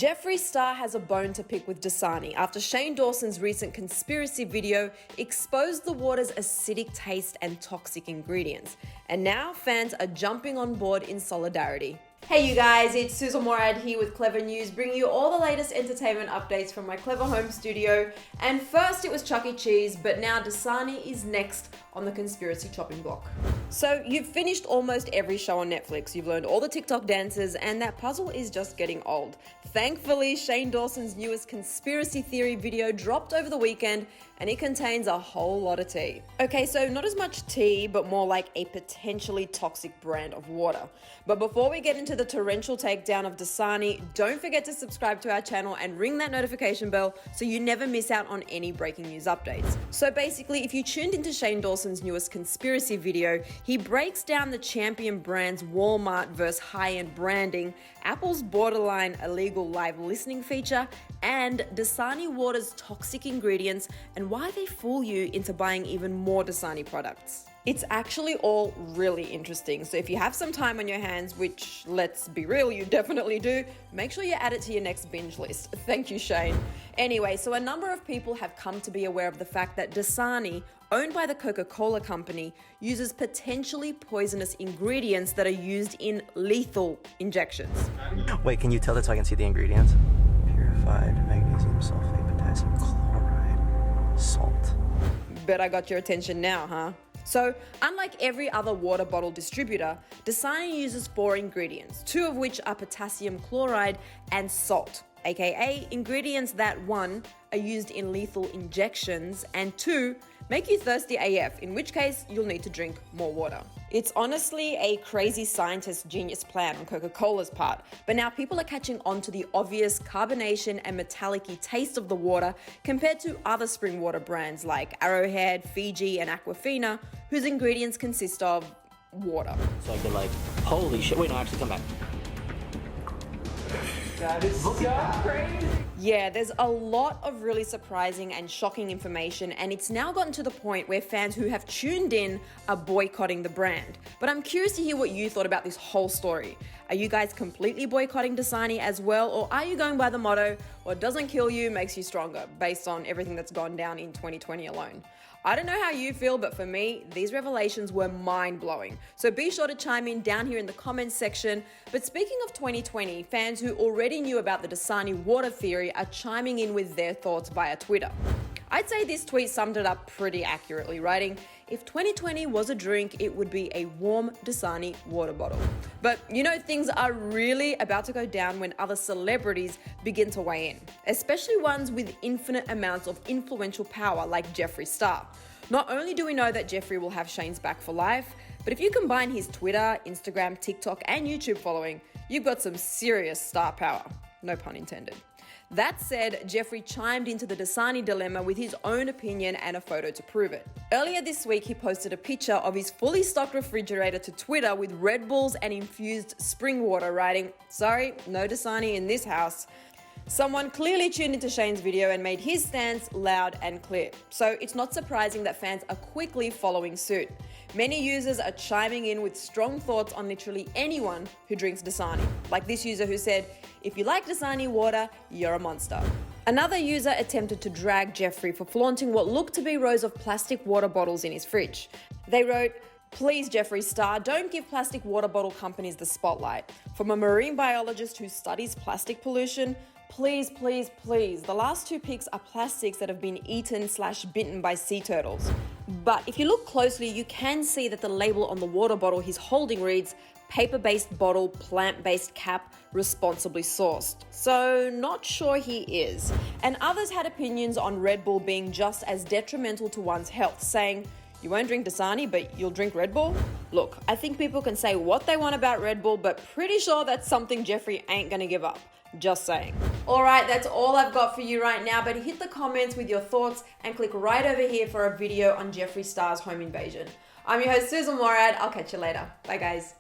Jeffree Star has a bone to pick with Dasani after Shane Dawson's recent conspiracy video exposed the water's acidic taste and toxic ingredients. And now fans are jumping on board in solidarity. Hey you guys, it's Sussan Mourad here with Clevver News, bringing you all the latest entertainment updates from my Clevver home studio. And first it was Chuck E. Cheese, but now Dasani is next on the conspiracy chopping block. So you've finished almost every show on Netflix, you've learned all the TikTok dances, and that puzzle is just getting old. Thankfully, Shane Dawson's newest conspiracy theory video dropped over the weekend, and it contains a whole lot of tea. Okay, so not as much tea, but more like a potentially toxic brand of water. But before we get into the torrential takedown of Dasani, don't forget to subscribe to our channel and ring that notification bell so you never miss out on any breaking news updates. So basically, if you tuned into Shane Dawson's newest conspiracy video, he breaks down the champion brands Walmart versus high-end branding, Apple's borderline illegal live listening feature, and Dasani water's toxic ingredients and why they fool you into buying even more Dasani products. It's actually all really interesting, so if you have some time on your hands, which let's be real, you definitely do, make sure you add it to your next binge list. Thank you, Shane. Anyway, so a number of people have come to be aware of the fact that Dasani, owned by the Coca-Cola company, uses potentially poisonous ingredients that are used in lethal injections. Wait, can you tell that so I can see the ingredients? Purified magnesium sulfate, potassium chloride, salt. Bet I got your attention now, huh? So, unlike every other water bottle distributor, Dasani uses 4 ingredients, 2 of which are potassium chloride and salt, aka ingredients that 1, are used in lethal injections, and 2, make you thirsty AF, in which case you'll need to drink more water. It's honestly a crazy scientist genius plan on Coca-Cola's part, but now people are catching on to the obvious carbonation and metallic-y taste of the water compared to other spring water brands like Arrowhead, Fiji, and Aquafina, whose ingredients consist of water. So I could like, holy shit, wait, no, actually come back. That is so crazy. Yeah, there's a lot of really surprising and shocking information, and it's now gotten to the point where fans who have tuned in are boycotting the brand. But I'm curious to hear what you thought about this whole story. Are you guys completely boycotting Dasani as well, or are you going by the motto, what doesn't kill you makes you stronger, based on everything that's gone down in 2020 alone? I don't know how you feel, but for me, these revelations were mind-blowing. So be sure to chime in down here in the comments section. But speaking of 2020, fans who already knew about the Dasani water theory are chiming in with their thoughts via Twitter. I'd say this tweet summed it up pretty accurately, writing, "If 2020 was a drink, it would be a warm Dasani water bottle." But you know, things are really about to go down when other celebrities begin to weigh in, especially ones with infinite amounts of influential power like Jeffree Star. Not only do we know that Jeffree will have Shane's back for life, but if you combine his Twitter, Instagram, TikTok, and YouTube following, you've got some serious star power. No pun intended. That said, Jeffree chimed into the Dasani dilemma with his own opinion and a photo to prove it. Earlier this week, he posted a picture of his fully stocked refrigerator to Twitter with Red Bulls and infused spring water, writing, "Sorry, no Dasani in this house." Someone clearly tuned into Shane's video and made his stance loud and clear. So it's not surprising that fans are quickly following suit. Many users are chiming in with strong thoughts on literally anyone who drinks Dasani. Like this user who said, "If you like Dasani water, you're a monster." Another user attempted to drag Jeffree for flaunting what looked to be rows of plastic water bottles in his fridge. They wrote, "Please, Jeffree Star, don't give plastic water bottle companies the spotlight. From a marine biologist who studies plastic pollution, please, please, please. The last 2 pics are plastics that have been eaten/bitten by sea turtles." But if you look closely, you can see that the label on the water bottle he's holding reads, "Paper-based bottle, plant-based cap, responsibly sourced." So not sure he is. And others had opinions on Red Bull being just as detrimental to one's health, saying, "You won't drink Dasani, but you'll drink Red Bull?" Look, I think people can say what they want about Red Bull, but pretty sure that's something Jeffree ain't gonna give up. Just saying. Alright, that's all I've got for you right now, but hit the comments with your thoughts and click right over here for a video on Jeffree Star's home invasion. I'm your host, Sussan Mourad. I'll catch you later. Bye guys.